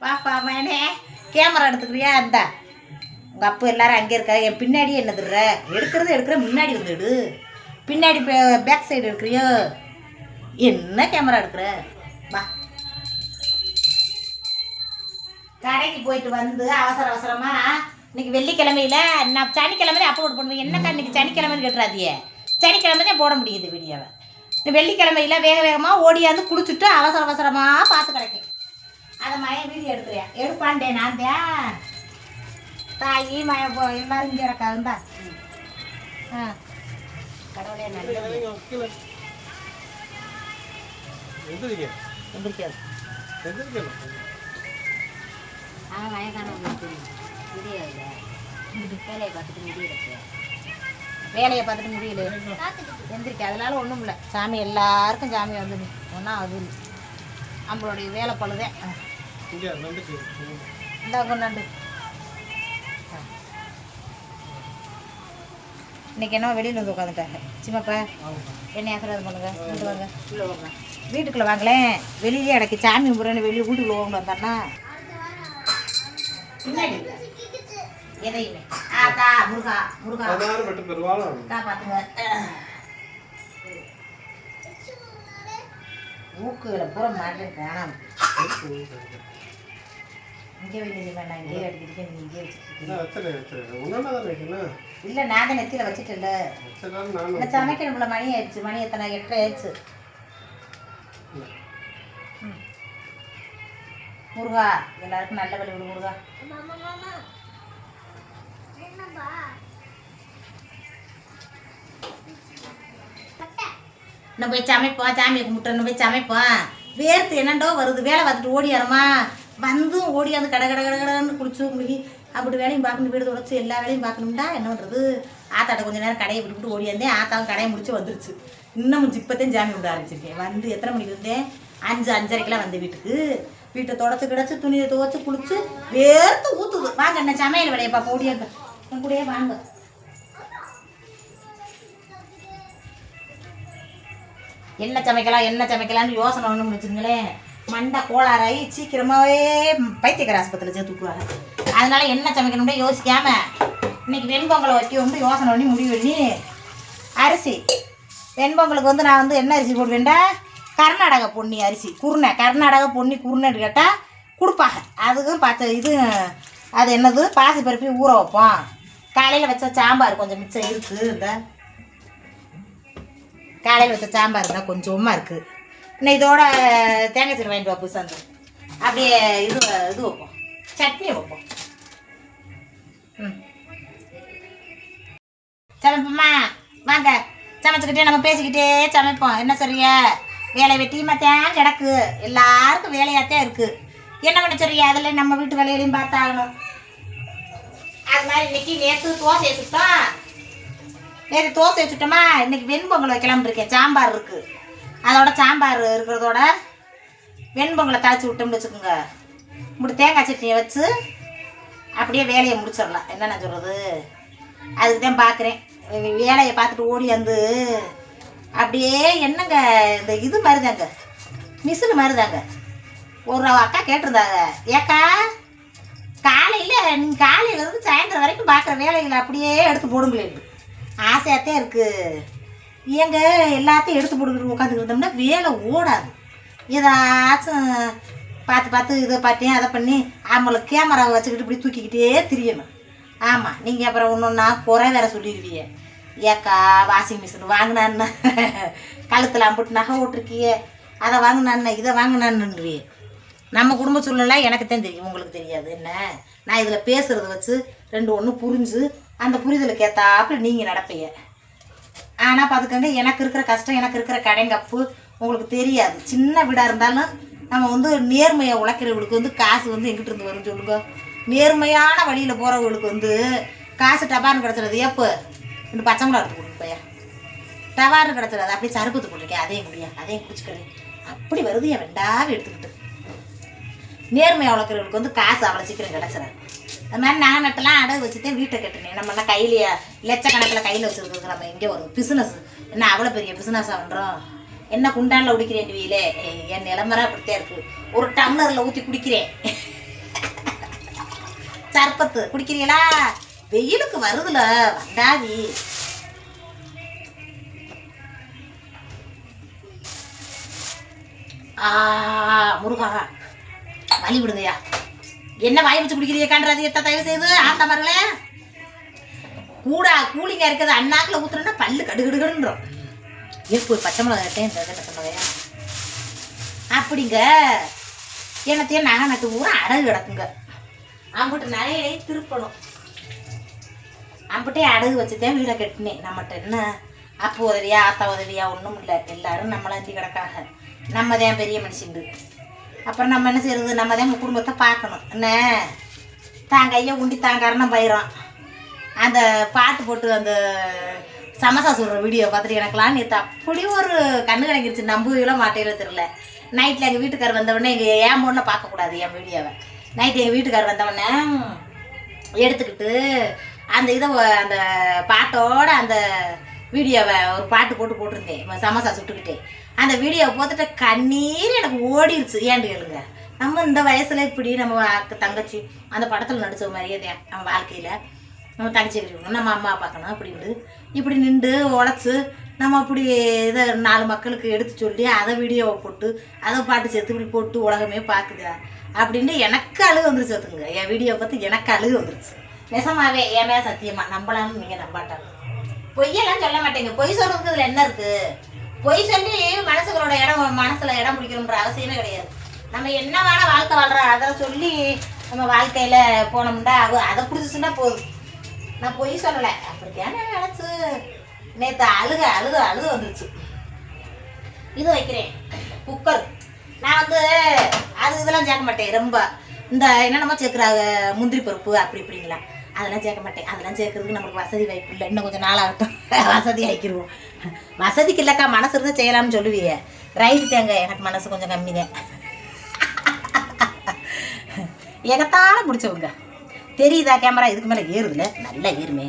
பாப்பா மயனே கேமரா எடுத்துக்கிறியா? இந்த உங்கள் அப்பா எல்லாரும் அங்கே இருக்கா, என் பின்னாடியே என்னதுடுற? எடுக்கிற முன்னாடி வந்துடு, பின்னாடி பேக் சைடு எடுக்கிறியோ? என்ன கேமரா எடுக்கிற? வா. கடைக்கு போயிட்டு வந்து அவசரமா இன்னைக்கு வெள்ளிக்கிழமையில நான் சனிக்கிழமை அப்லோட் பண்ணுவேன். என்னக்கா இன்னைக்கு சனிக்கிழமைன்னு கேட்டுறாதியே, சனிக்கிழமை தான் போட முடியுது வீடியோவை. வெள்ளிக்கிழமையில வேகமாக ஓடியாந்து குடிச்சிட்டு அவசரமாக பார்த்து கிடைக்கும். அதை மயம் வீடியோ எடுக்கிறேன், எடுப்பான்டே நான் தான். தாயி மயம் எல்லாரும் இங்கே இருக்காதுந்தா. கடவுளே நல்லது. எந்திரிக்காது. வயக்கான முடியல, வேலையை பார்த்துட்டு முடியல, எந்திரிக்க. அதனால ஒன்றும் இல்லை. சாமி எல்லாருக்கும் சாமி வந்து ஒன்றா அது நம்மளுடைய வேலை பழுதே. இந்த கொண்டாண்டு இன்னைக்கு என்ன வெளியில் வந்து உட்காந்துட்டாங்க. சின்னப்பா என்ன ஆசீர்வாதம் பண்ணுங்க, வீட்டு வாங்க, உள்ளே வாங்க, வீட்டுக்குள்ளே வாங்களேன். வெளியிலே அடக்கி சாமி கும்பிட்றேன்னு வெளியே வீட்டுக்குள்ளே வாங்க வந்தான்னா எதையுமே முருகா முருகா பார்த்துங்க. ஊக்குகளை பூரா மாட்டேன் காணாம. இங்கே வைக்க நான் இங்கே அடிக்கிட்டு நீ இங்கே வச்சுருக்கீங்க. இல்லை நான் தான் நெத்தியில் வச்சுட்டேன்ல. சமைக்கணும்ல, மணி ஆயிடுச்சு. மணி எத்தனை? 8:30 ஆயிடுச்சு. முருகா எல்லாருக்கும் நல்ல வழி விடு முருகா. நம்ம போய் சமைப்போம், சாமியை கும்பிட்டு போய் சமைப்போம். வேர்த்து என்னண்டோ வருது, வேலை பார்த்துட்டு ஓடியாரமா வந்து ஓடியாந்து கடன்னு குளிச்சு முழுகி அப்படி வேலையும் பார்க்கணும், வீடு தொடச்சி எல்லா வேலையும் பார்க்கணும்டா. என்ன பண்ணுறது? ஆத்தாட்ட கொஞ்சம் நேரம் கடையை விட்டுவிட்டு ஓடியாந்தேன். ஆத்தாவும் கடையை முடிச்சு வந்துருச்சு. இன்னமும் இப்போத்தையும் சாமி விட ஆரம்பிச்சிருக்கேன். வந்து எத்தனை மணிக்கு இருந்தேன்? 5:30க்கெல்லாம் வந்து வீட்டை தொடச்சி கிடச்சி துணியை துவச்சி குளிச்சு வேர்த்து ஊற்றுது. வாங்க என்ன சமையல் வேலையை பார்ப்போம். ஓடியாங்க என் கூடயே வாங்க. என்ன சமைக்கலாம்னு யோசனை ஒன்று வச்சுங்களேன். மண்டை கோளாறாகி சீக்கிரமாகவே பைத்தியக்கார ஆஸ்பத்திரியில் சேர்த்து விட்டுருவாங்க. அதனால என்ன சமைக்கணும்னே யோசிக்காம இன்னைக்கு வெண்பொங்கலை வைக்க யோசனை பண்ணி முடிவு பண்ணி அரிசி வெண்பொங்கலுக்கு வந்து நான் வந்து என்ன அரிசி போடுவேன்டா? கர்நாடகா பொன்னி அரிசி குருணை, கர்நாடகா பொன்னி குருணைன்னு கேட்டால் கொடுப்பாங்க. அதுக்கும் இது அது என்னது பாசி பருப்பி ஊற வைப்போம். காலையில் வச்ச சாம்பார் கொஞ்சம் மிச்சம் இருக்குது. இந்த காலையில் வச்ச சாம்பார் தான் கொஞ்சமாக இருக்குது. இன்னும் இதோட தேங்காய் சீரை வாங்கிட்டு வைப்போம் சந்து. அப்படியே இது வைப்போம், சட்னி வைப்போம். சமைப்போம்மா வாங்க. சமைச்சிக்கிட்டே நம்ம பேசிக்கிட்டே சமைப்போம். என்ன சரியா? வேலை வெட்டியுமாத்தான் கிடக்கு, எல்லாருக்கும் வேலையாத்தான் இருக்குது. என்ன பண்ண சரியா? அதில் நம்ம வீட்டு வேலையிலையும் பார்த்தாகணும். அது மாதிரி இன்னைக்கு நேற்று தோசை வச்சுட்டோமா. இன்னைக்கு வெண்பொங்கல் வைக்கலாம்னு இருக்கேன். சாம்பார் இருக்குது, அதோட சாம்பார் இருக்கிறதோட வெண்பொங்கலை தாளித்து விட்டோம்னு வச்சுக்கோங்க. இப்படி தேங்காய் சட்னியை வச்சு அப்படியே வேலையை முடிச்சிடலாம். என்ன நான் சொல்கிறது? அதுக்கு தான் பார்க்குறேன். வேலையை பார்த்துட்டு ஓடி வந்து அப்படியே என்னங்க இந்த இது மாதிரிதாங்க, மிஷினு மாதிரிதாங்க. ஒரு அக்கா கேட்டிருந்தாங்க, ஏக்கா நீங்கள் காலையிலேருந்து சாயந்தரம் வரைக்கும் பார்க்குற வேலைகளை அப்படியே எடுத்து போடுங்களேன். ஆசையாகத்தான் இருக்குது. ஏங்க எல்லாத்தையும் எடுத்து போட்டுக்கிட்டு உட்காந்துக்கிட்டு இருந்தோம்னா வேலை ஓடாது. ஏதாச்சும் பார்த்து இதை பார்த்தேன் அதை பண்ணி அவங்களுக்கு கேமராவை வச்சுக்கிட்டு இப்படி தூக்கிக்கிட்டே திரியணும். ஆமாம், நீங்கள் அப்புறம் ஒன்றுன்னா குறை வேற சொல்லிடுவீங்க. ஏக்கா வாஷிங் மிஷின் வாங்கினான்னு கழுத்தில் அம்பிட்டு நகை ஓட்டிருக்கியே, அதை வாங்கினான்னு இதை வாங்கினான்னுன்றியே. நம்ம குடும்ப சூழ்நிலை எனக்கு தான் தெரியும், உங்களுக்கு தெரியாது. என்ன நான் இதில் பேசுகிறத வச்சு 2 புரிஞ்சு அந்த புரிதலுக்கு ஏற்றாப்புல நீங்கள் நடப்பீங்க. ஆனால் பார்த்துக்கங்க, எனக்கு இருக்கிற கஷ்டம், எனக்கு இருக்கிற கடைங்கப்பு உங்களுக்கு தெரியாது. சின்ன வீடாக இருந்தாலும் நம்ம வந்து நேர்மையை உழைக்கிறவங்களுக்கு வந்து காசு வந்து எங்கிட்ட இருந்து வரும்னு சொல்லுங்க. நேர்மையான வழியில் போகிறவங்களுக்கு வந்து காசு டபார்னு கிடச்சிடாது. எப்போ 2 பச்சை மிளகா எடுத்து கொடுங்க பையா, டபார்னு கிடச்சிடாது. அப்படியே சருப்பத்து போட்டிருக்கேன், அதையும் முடியாது, அதையும் குடிச்சுக்கிறேன். அப்படி வருது என் வெண்டாவே எடுத்துக்கிட்டு. நேர்மையை வளர்க்குறவங்களுக்கு வந்து காசு அவ்வளோ சீக்கிரம் கிடச்சிடாது. அது மாதிரி நான் நட்டெல்லாம் அடகு வச்சுட்டேன், வீட்டை கட்டினேன். நம்மளாம் கையிலேயே லட்சக்கணக்கில் கையில் வச்சுருக்குறது. நம்ம எங்கே வரும் பிஸ்னஸ்? என்ன அவ்வளோ பெரிய பிஸ்னஸாக பண்ணுறோம்? என்ன குண்டானில் குடிக்கிறேன் வீலே என் நிலமரா அப்படித்தான் இருக்கு. ஒரு டம்ளரில் ஊற்றி குடிக்கிறேன். சர்பத்து குடிக்கிறீங்களா? வெயிலுக்கு வருதுல வண்டாவி. முருகா வலி விடுங்கய்யா. என்ன வாய் வச்சு குடிக்கிறீங்க காண்றது எத்த தயவு செய்து ஆட்டமார்களே. கூலிங்கா இருக்கிறது அண்ணாக்கில் ஊத்துறோன்னா பல்லு கடுகடுகன்றோம். போய் பச்சை மிளகாய் பச்சை மிளகாயா அப்படிங்க. என்னத்தையும் நகை நட்டு பூரா அடகு கிடக்குங்க. அம்பிட்டு நகையிலையும் திருப்பணும். அம்பிட்டே அடகு வச்சுதான் வீடை கட்டினேன். நம்மகிட்ட என்ன அப்போ உதவியா ஆத்தா உதவியா ஒன்றும் இல்லை. எல்லாரும் நம்மளாந்தி கிடக்காக. நம்ம தான் பெரிய மனுஷண்டு. அப்புறம் நம்ம என்ன செய்யறது? நம்ம தான் குடும்பத்தை பார்க்கணும். என்ன தான் கையை உண்டி தான் கரணம் பயிரும். அந்த பாட்டு போட்டு அந்த சமசா சொல்கிற வீடியோ பார்த்துட்டு எனக்குலாம் நேற்று அப்படி ஒரு கண்ணு கிடைக்கிருச்சு. நம்புவீங்களோ மாட்டையில தெரியல. நைட்டில் எங்கள் வீட்டுக்கார் வந்தவொடனே எங்கள் ஏன் ஃபோனில் பார்க்கக்கூடாது என் வீடியோவை. நைட்டு எங்கள் வீட்டுக்கார் வந்தவொடனே எடுத்துக்கிட்டு அந்த இதை அந்த பாட்டோட அந்த வீடியோவை ஒரு பாட்டு போட்டிருந்தேன் சமோசா சுட்டுக்கிட்டே. அந்த வீடியோவை பார்த்துட்டு கண்ணீர் எனக்கு ஓடிடுச்சு. ஏன்னு கேளுங்க, நம்ம இந்த வயசில் இப்படி நம்ம தங்கச்சி அந்த படத்தில் நடித்த மாதிரியே தான் நம்ம வாழ்க்கையில் நம்ம தங்கச்சி கட்டிக்கணும், நம்ம அம்மா பார்க்கணும் அப்படின்ட்டு இப்படி நின்று உழைச்சி நம்ம அப்படி இதை 4 மக்களுக்கு எடுத்து சொல்லி அதை வீடியோவை போட்டு அதை பாட்டு சேர்த்து இப்படி போட்டு உலகமே பார்க்குதா அப்படின்ட்டு எனக்கு அழுகு வந்துருச்சு. பார்த்துக்குங்க, என் வீடியோவை பார்த்து எனக்கு அழுகு வந்துருச்சு. நெசமாவே ஏமே சத்தியமாக நம்பலான்னு நீங்கள் நம்பாட்டாங்க. பொய்யெல்லாம் சொல்ல மாட்டேங்க. பொய் சொல்கிறதுக்கு இதில் என்ன இருக்குது? பொய் சொல்லி மனசுகளோட மனசில் இடம் பிடிக்கணுன்ற அவசியமே கிடையாது. நம்ம என்ன வேணால் வாழ்க்கை வாழ்கிறோம் அதை சொல்லி நம்ம வாழ்க்கையில் போனோம்னா அதை பிடிச்சிச்சுன்னா போதும். நான் பொய் சொல்லலை. அப்படித்தானே நினச்சி நேற்று அழுது வந்துருச்சு. இது வைக்கிறேன் குக்கர். நான் அது இதெல்லாம் சேர்க்க மாட்டேன். ரொம்ப இந்த என்னென்னமோ சேர்க்குறாங்க முந்திரி பருப்பு அப்படி இப்படிங்களா அதெல்லாம் சேர்க்க மாட்டேன். அதெல்லாம் சேர்க்கறதுக்கு நம்மளுக்கு வசதி வாய்ப்பு இல்லை. இன்னும் கொஞ்சம் நாளாகட்டும் வசதி ஆகிக்கிடுவோம். வசதிக்கு இல்லைக்கா மனசு இருந்தால் செய்யலாம்னு சொல்லுவீங்க. ரைட்டு தேங்க. எனக்கு மனசு கொஞ்சம் கம்மி தான். எகத்தால முடிச்சவங்க தெரியுதா? கேமரா இதுக்கு மேலே ஏறுதுல. நல்லா ஏறுமே.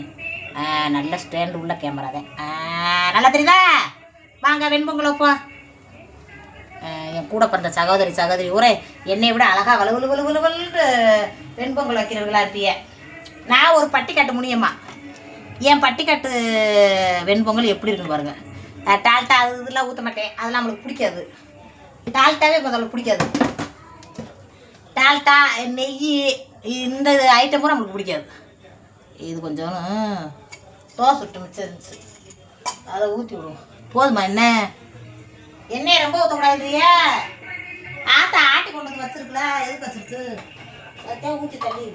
நல்ல ஸ்டாண்டு உள்ள கேமரா தான். நல்லா தெரியுதா? வாங்க வெண்பொங்கல் வைப்போம். என் கூட பிறந்த சகோதரி ஊரே என்னை விட அழகாக வலுவலுன்னு வெண்பொங்கல் வைக்கிறவர்களா இருப்பிய. நான் ஒரு பட்டிக்காட்டு முடியுமா. என் பட்டிக்காட்டு வெண்பொங்கல் எப்படி இருக்குன்னு பாருங்க. டால்ட்டா அது இதெல்லாம் ஊற்ற மாட்டேன். அதெல்லாம் நம்மளுக்கு பிடிக்காது. டால்ட்டாவே கொஞ்சம் பிடிக்காது. டால்ட்டா நெய் இந்த ஐட்டம் கூட நம்மளுக்கு பிடிக்காது. இது கொஞ்சம் தோசை விட்டு மிச்சம் இருந்துச்சு, அதை ஊற்றி விடுவோம். போதுமா? எண்ணெய் ரொம்ப ஊற்றக்கூடாதுயா. ஆட்டை ஆட்டி கொண்டு வந்து வச்சிருக்கல, எதுக்கு வச்சிருக்கு? அதான் ஊற்றி தள்ளி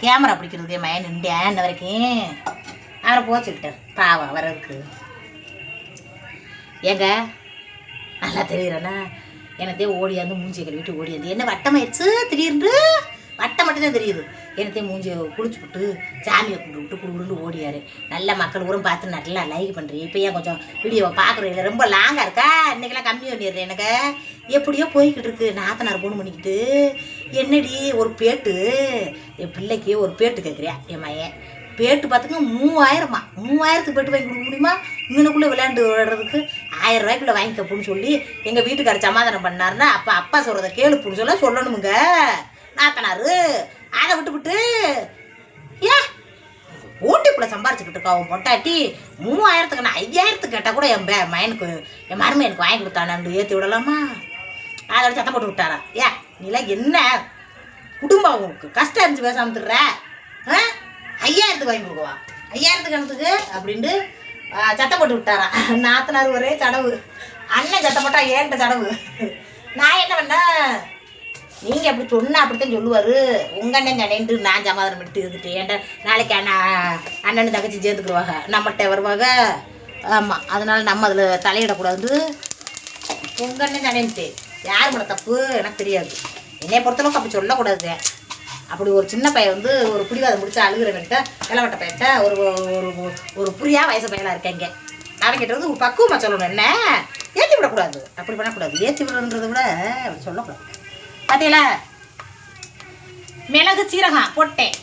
கேமரா பிடிக்கிறதுக்கே மயன் நின்று வரைக்கும் அவரை போச்சுக்கிட்டார். பாவம் வரதுக்கு ஏங்க நல்லா தெரியுறேன்னா எனத்தே ஓடியாந்து மூஞ்சியை கழுவிட்டு ஓடியாந்து என்ன வட்டமாயிடுச்சு. திடீர்னு வட்டம் மட்டும்தான் தெரியுது. எனத்தையும் மூஞ்சியை குளிச்சுவிட்டு சாமியை கும்பிட்டு குடுன்னு ஓடியாரு. நல்ல மக்கள் ஊரம் பார்த்து நல்லா லைக் பண்ணுறேன். இப்போ ஏன் கொஞ்சம் வீடியோவை பார்க்குறேன். இல்லை ரொம்ப லாங்காக இருக்கா? இன்றைக்கெல்லாம் கம்மி பண்ணிடுறேன். எனக்கு எப்படியோ போய்கிட்டு இருக்கு. நாத்தனார் போன் பண்ணிக்கிட்டு என்னடி ஒரு பேட்டு என் பிள்ளைக்கு ஒரு பேட்டு கேட்குறியா? என் மையன் பேட்டு பார்த்துங்க 3000மா. 3000த்துக்கு பேட்டு வாங்கி கொடுக்க முடியுமா? இங்கனுக்குள்ளே விளையாண்டு விளையாடுறதுக்கு 1000 ரூபாய்க்குள்ளே வாங்கிக்கப்புன்னு சொல்லி எங்கள் வீட்டுக்காரர் சமாதானம் பண்ணாருன்னா அப்பா சொல்கிறத கேளுப்புன்னு சொல்லணுமுங்க நாத்தனாரு. அதை விட்டுவிட்டு ஊட்டிக்குள்ளே சம்பாரிச்சுக்கிட்டு இருக்கா அவன் பொட்டாட்டி. 3000த்துக்கு நான் 5000த்துக்கு கேட்டால் கூட என் மயனுக்கு என் மருமை எனக்கு வாங்கி கொடுத்தானான்னு ஏற்றி விடலாமா? அதோட சத்தம் போட்டு விட்டாரா? நீலாம் என்ன குடும்பம் உங்களுக்கு கஷ்டம் இருந்துச்சு பேசாமல் திடுற? 5000த்துக்கு வாங்கி கொடுக்குவா? 5000த்துக்கு எனக்கு அப்படின்ட்டு சத்தம் போட்டு விட்டாரா? நாத்தனார் ஒரே சடவு. அண்ணன் சத்தம் போட்டா ஏன்ட்ட சடவு. நான் என்ன பண்ணேன்? நீங்கள் அப்படி சொன்னால் அப்படித்தான் சொல்லுவார். உங்கள் அண்ணன் சடைன்ட்டு நான் சமாதானம் பண்ணிட்டு இருந்துட்டு ஏன்டா நாளைக்கு அண்ணன் தங்கச்சி சேர்ந்துக்குருவாங்க, நம்மகிட்ட வருவாங்க. ஆமாம், அதனால் நம்ம அதில் தலையிடக்கூடாது. உங்கள் அண்ணன் சடைன்ட்டு யார் மேலே தப்பு எனக்கு தெரியாது. என்னைய பொறுத்தளவுக்கு அப்படி சொல்லக்கூடாது. அப்படி ஒரு சின்ன பையன் ஒரு பிடிவாதம் முடிச்சு அழுகிறவன்ட்ட இளவட்ட பையன்ட்ட ஒரு ஒரு புரியா வயசு பையனாக இருக்காங்க. அவன்கிட்ட பக்குவமாக சொல்லணும். என்ன ஏற்றி விடக்கூடாது, அப்படி பண்ணக்கூடாது. ஏற்றி விடுறன்றதை விட அப்படி சொல்லக்கூடாது. பார்த்தீங்களா? மிளகு சீரகம் போட்டேன்.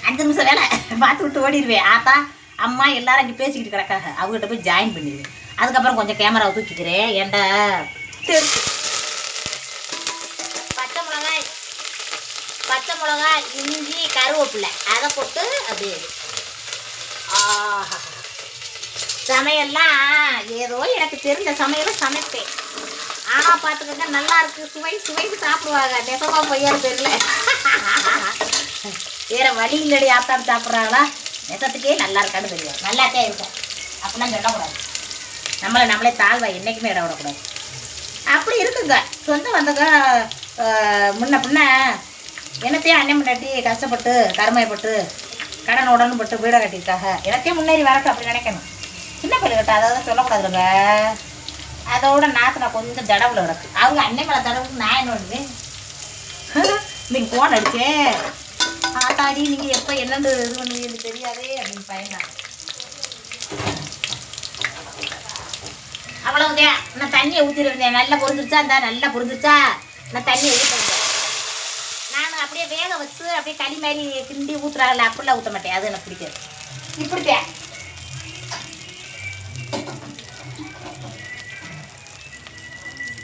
5 நிமிஷம் வேலை பார்த்து விட்டு ஓடிடுவேன். ஆத்தா அம்மா எல்லாரும் அங்கே பேசிக்கிட்டு கிடக்காங்க, அவங்ககிட்ட போய் ஜாயின் பண்ணிடுவேன். அதுக்கப்புறம் கொஞ்சம் கேமராவை தூக்கிக்கிறேன். ஏன்டா பச்சை மிளகாய் இஞ்சி கருவேப்பிலை அதை போட்டு அப்படியே சமையல்லாம் ஏதோ எனக்கு தெரிஞ்ச சமையலை சமைப்பேன். ஆனால் பார்த்துக்கங்க நல்லா இருக்கு, சுவைக்கு சாப்பிடுவாங்க. நெசமா பொய்யாரு தெரியல, வேற வழி இல்லடி ஆத்தாடு சாப்பிட்றாங்களா, நெசத்துக்கே நல்லா இருக்கான்னு தெரியும். நல்லாத்தே இருக்கும் அப்படிலாம் சொல்லக்கூடாது. நம்மளே தாழ்வா என்றைக்குமே இடம் விடக்கூடாது. அப்படி இருக்குங்க. சொந்த வந்தங்க முன்ன பின்ன என்னத்தையும் அண்ணன் முன்னாடி கஷ்டப்பட்டு கருமைப்பட்டு கடன் உடனு பட்டு வீடை கட்டியிருக்காங்க. எனக்கே முன்னேறி வரட்டும் அப்படி நினைக்கணும். சின்ன பிள்ளை கிட்ட அதாவது சொல்லக்கூடாதுங்க. அதோட நாற்று நான் கொஞ்சம் ஜடவுல கிடக்கு. அவங்க அண்ணன் மேலே தடவுக்கு நான் என்ன பண்ணுவேன். இன்னைக்கு ஃபோன் அடிச்சேன், ஆத்தாடி நீங்கள் எப்போ என்னென்னு இது பண்ணுவீங்கன்னு தெரியாதே அப்படின்னு பயந்தாங்க. அவ்வளவுதான். நான் தண்ணியை ஊற்றிருந்தேன். நல்லா பொரிஞ்சிருச்சா நல்லா பொரிஞ்சிருச்சா நான் தண்ணியை ஊற்றிருந்தேன். நான் அப்படியே வேக வச்சு அப்படியே களி மாதிரி கிண்டி ஊற்றுறாங்கல்ல, அப்படிலாம் ஊற்ற மாட்டேன். அது எனக்கு பிடிக்காது. இப்படித்தேன்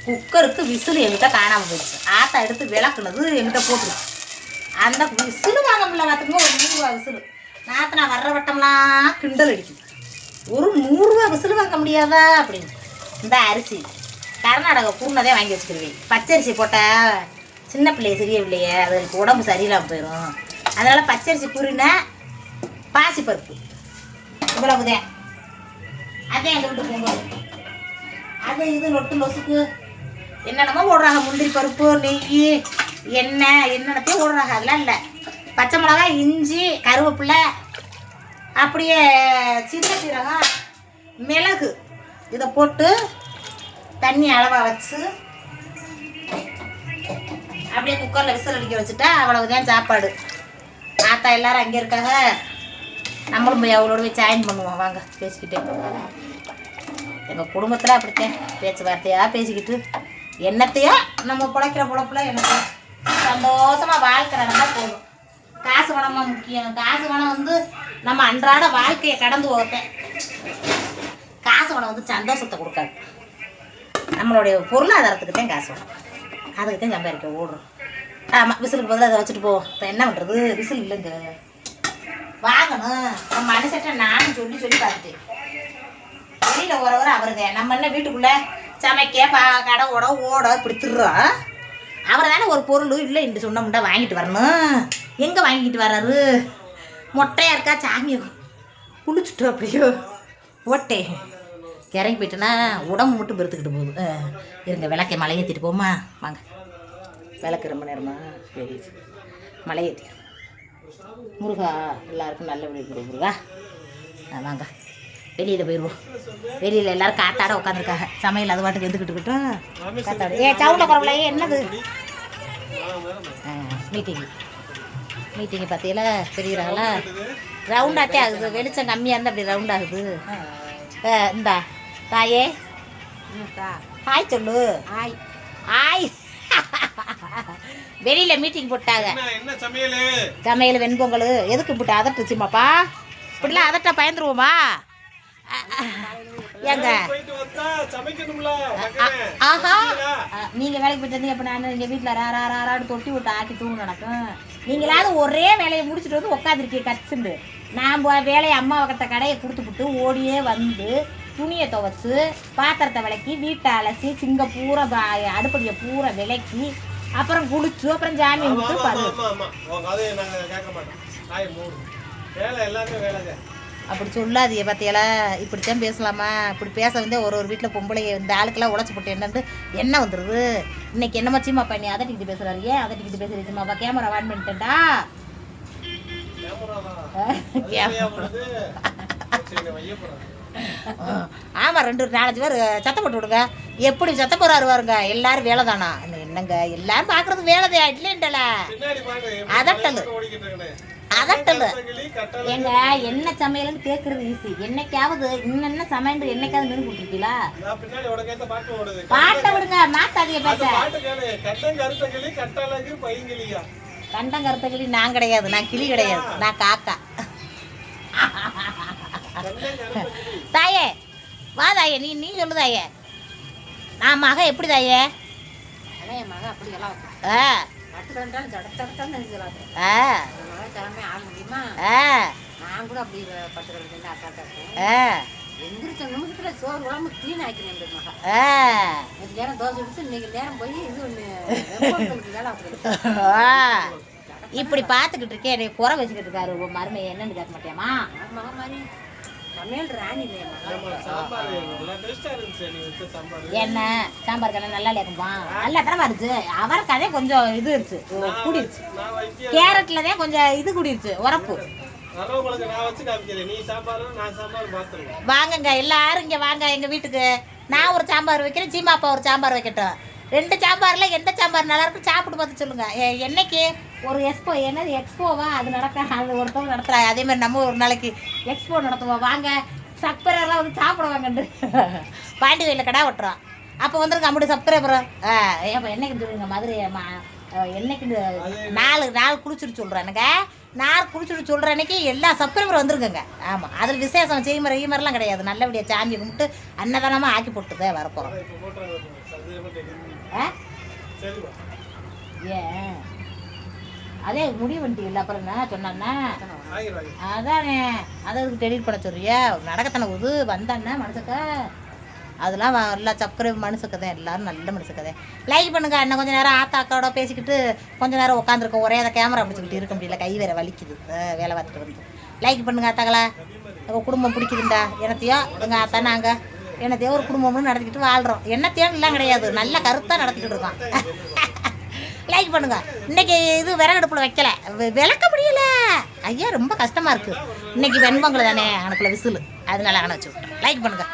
குக்கருக்கு விசில் என்கிட்ட காணாமல் போயிடுச்சு. ஆத்தா எடுத்து விளக்குனது என்கிட்ட போட்டுருக்கு. அந்த விசில் வாங்க முடியல. பார்த்துக்கோங்க, ஒரு 100 ரூபா விசில். நாற்று நான் வர்ற வட்டம்லாம் கிண்டல் அடிக்குது. ஒரு 100 ரூபா விசில் வாங்க முடியாதா அப்படின்னு. இந்த அரிசி கர்நாடகா பூர்ணதே வாங்கி வச்சுக்கிருவேன். பச்சரிசி போட்டால் சின்ன பிள்ளைய சிறிய பிள்ளைய அதுக்கு உடம்பு சரியில்லாமல் போயிடும். அதனால் பச்சரிசி புரினா பாசிப்பருப்பு இவ்வளவுதேன். அதே எங்கள் வீட்டு பொங்கல் அது இது நொட்டு லொசுக்கு என்னென்னமோ போடுறாங்க. முந்திரி பருப்பு நெய் எண்ணெய் என்னென்னத்தையும் போடுறாங்க. அதெல்லாம் இல்லை. பச்சை மிளகாய் இஞ்சி கருவேப்பிலை அப்படியே சின்ன சீரகம் மிளகு இதை போட்டு தண்ணி அளவாக வச்சு அப்படியே குக்கரில் விசில் அடிக்க வச்சுட்டா அவ்வளவுதான் சாப்பாடு. ஆத்தா எல்லாரும் அங்கே இருக்காங்க. நம்மளும் போய் அவளோட போய் ஜாயின் பண்ணுவோம். வாங்க பேசிக்கிட்டே. எங்கள் குடும்பத்தில் அப்படித்தான் பேச்சுவார்த்தையாக பேசிக்கிட்டு என்னத்தையோ நம்ம பிழைக்கிற பொழப்புல எனக்கு சந்தோஷமாக வாழ்க்கை நடந்தால் போதும். காசு பணமாக முக்கியம். காசு பணம் வந்து நம்ம அன்றாட வாழ்க்கையை கடந்து போகத்தேன். காசு பணம் வந்து சந்தோஷத்தை கொடுக்காது. நம்மளுடைய பொருளாதாரத்துக்கு தான் காசு பணம், அதுக்கு தான் சம்பாதிக்க ஓடுறோம். ஆமாம், விசிலுக்கு பதிலாக அதை வச்சுட்டு போவோம். இப்போ என்ன பண்ணுறது, விசில் இல்லைங்க, வாங்கணும். நம்ம மனுஷட்ட நானும் சொல்லி பார்த்துட்டேன். வெளியில் ஓரவரை அவர் தான். நம்ம என்ன வீட்டுக்குள்ளே சமைக்க கடை ஓட இப்படி திருறோம். அவர் தானே ஒரு பொருள் இல்லை என்று சொன்னோம்னா வாங்கிட்டு வரணும். எங்கே வாங்கிட்டு வர்றாரு? மொட்டையாக இருக்கா சாமியை குளிச்சுட்டு அப்படியோ ஓட்டேன் இறங்கி போயிட்டேன்னா உடம்பு மட்டும் பெருத்துக்கிட்டு போகுது. இருங்க விளக்கை மலை ஏற்றிட்டு போமா. வாங்க, விளக்கு ரொம்ப நேரமா சரி மலை ஏற்றி முருகா எல்லாருக்கும் நல்ல விழி முருகா. வாங்க வெளியில் போயிடுவோம். வெளியில் எல்லோரும் காத்தாட உட்காந்துருக்காங்க. சமையல் அது பாட்டுக்கு எதுக்கிட்டு இருக்கட்டும். காத்தாடு சவுண்ட குறவல என்னது மீட்டிங்கு பார்த்தீங்களா தெரிகிறாங்களா? ரவுண்டாட்டே ஆகுது. வெளிச்சம் கம்மியாக இருந்தால் அப்படி ரவுண்ட் ஆகுது. இந்தா தாயே ஹாய் சொல்லு. ஹாய் வெளியில் மீட்டிங் போட்டாங்க. சமையல் வெண்பொங்கல் எதுக்கு போட்டு அதட்டுச்சுமாப்பா? இப்படிலாம் அதட்டா பயந்துருவோமா? ஏங்க ஆஹா, நீங்கள் வேலைக்கு போயிட்டு வந்தீங்க. அப்போ நான் எங்கள் வீட்டில் ராடு தொட்டி விட்டு ஆட்டி தூங்க நடக்கும். நீங்களாவது ஒரே வேலையை முடிச்சுட்டு வந்து உட்காந்துருக்கீங்க கச்சுண்டு. நான் வேலையை அம்மா வகத்த கடையை கொடுத்துப்புட்டு ஓடியே வந்து துணியை துவைச்சு பாத்திரத்தை விளக்கி வீட்டை அலசி சிங்க பூரா அடுப்படியை பூரா விளக்கி அப்புறம் குளிச்சு அப்புறம் ஜாமி விட்டு அப்படி சொல்லாதீங்க. பார்த்தியாலா இப்படித்தான் பேசலாமா? இப்படி பேச வந்து ஒரு வீட்டில் பொம்பளைங்க இந்த ஆளுக்கெல்லாம் உழைச்சி போட்டு என்னன்னு என்ன வந்துடுது? இன்னைக்கு என்னமா சீமாப்பா நீ அதட்டிக்கிட்டு பேசுறாரு? ஏன் அதட்டிக்கிட்டு பேசுறீங்கம்மாப்பா? கேமரா வான் பண்ணிட்டேன்டா. ஆமாம், 2-4 பேர் சத்தம் போட்டு விடுங்க. எப்படி சத்தம் போறாரு வருங்க. எல்லாரும் வேலை தானா? என்னங்க எல்லாரும் பார்க்கறது வேலைதான் இல்லைன்றல அதட்டல். அதட்டல எங்க என்ன சமையல்னு கேட்கறது ஈஸி. என்னைக்காவது இன்னென்ன சமையல் என்னைக்காவது மெனு கொடுத்துருக்கீங்களா? பாட்டை விடுங்க, மாத்தாதீங்க பேச. கண்டம் கருத்த கிளி நான் கிடையாது, நான் கிளி கிடையாது, நான் காக்கா. தாயே வா தாயே, நீ சொல்லு தாயே. நான் மக எப்படி தாயே? என் மக அப்படியெல்லாம் நான் கூட அப்படி எந்திரிச்ச நிமிஷத்துல சோறு உடம்பு கிளீன் ஆக்கினேன் மகா. நேரம் தோசை எடுத்து இன்னைக்கு நேரம் போய் இது இப்படி பார்த்துக்கிட்டு இருக்கேன். என்னை குறை வச்சுக்கிட்டு இருக்காரு மருமையை. என்னன்னு கேட்க மாட்டேமா? மக மாதிரி சமையல் ராணி என்ன சாம்பார் கடை நல்லா இல்லையாக்கும்பா? நல்லா தானே வருது. அவரை கதை கொஞ்சம் இது இருச்சு, கூடிருச்சு. கேரட்ல தான் கொஞ்சம் இது கூடிருச்சு, உரப்பு. வாங்கங்க எல்லாரும் இங்க வாங்க எங்க வீட்டுக்கு. நான் ஒரு சாம்பார் வைக்கிறேன், சீமாப்பா ஒரு சாம்பார் வைக்கட்டும். 2 சாம்பார்ல எந்த சாம்பார் நல்லா இருக்கும் சாப்பிட்டு பார்த்து சொல்லுங்க. என்னைக்கு ஒரு எக்ஸ்போ, என்னது எக்ஸ்போவா அது நடக்க, அது ஒருத்தவங்க நடத்துறாங்க. அதே மாதிரி நம்ம ஒரு நாளைக்கு எக்ஸ்போ நடத்துவோம். வாங்க சப்ஸ்கிரைபர்லாம் வந்து சாப்பிடுவாங்கன்று பாண்டி வயலில் கடை வெட்டுறோம். அப்போ வந்துருங்க அப்படி சப்ஸ்கிரைபர். ஏப்பா என்னைக்கு சொல்லுங்க மதுரை என்னைக்கு 4 நாள் குளிச்சுட்டு சொல்கிறேன். எனக்கு நான் குளிச்சுட்டு சொல்கிற அன்னைக்கு எல்லா சப்ஸ்கிரைபரும் வந்துருக்குங்க. ஆமாம், அதில் விசேஷம் செய்முறை ஈமரெலாம் கிடையாது. நல்லபடியாக சாமி கும்பிட்டு அன்னதானமாக ஆக்கி போட்டுதான் வரப்போகிறோம். ஏன் அதே முடிவு பண்ணிட்டு இல்லை அப்புறம் என்ன சொன்னான்னா அதானே அதுக்கு டெலிட் பண்ண சொல்றியா? நடக்கத்தானே இது வந்தானே மனுஷக்க அதெல்லாம் எல்லாம் சப்ஸ்கிரைப் மனுஷக்கதே, எல்லாரும் நல்ல மனுஷக்கதே. லைக் பண்ணுங்க. அண்ணன் கொஞ்சம் நேரம் ஆத்தாக்காவோட பேசிக்கிட்டு கொஞ்சம் நேரம் உட்காந்துருக்கோம். ஒரே அதை கேமரா பிடிச்சிக்கிட்டு இருக்க முடியல, கை வேற வலிக்குது வேலை பார்த்துட்டு வந்து. லைக் பண்ணுங்க ஆத்தாக்களா. எங்கள் குடும்பம் பிடிக்குதுண்டா. என்னத்தையோ எங்கள் ஆத்தா நாங்கள் என்னத்தையோ ஒரு குடும்பம்னு நடத்திக்கிட்டு வாழ்கிறோம். என்னத்தையோலாம் கிடையாது, நல்ல கருத்தாக நடத்திக்கிட்டு இருக்கோம். லைக் பண்ணுங்க. இன்னைக்கு இது விறகடுப்பில் வைக்கல, விளக்க முடியல. ஐயா ரொம்ப கஷ்டமாக இருக்குது. இன்னைக்கு வெண்பொங்கல் தானே, அனுப்புல விசில், அதனால அணை வச்சு விட்டேன். லைக் பண்ணுங்க.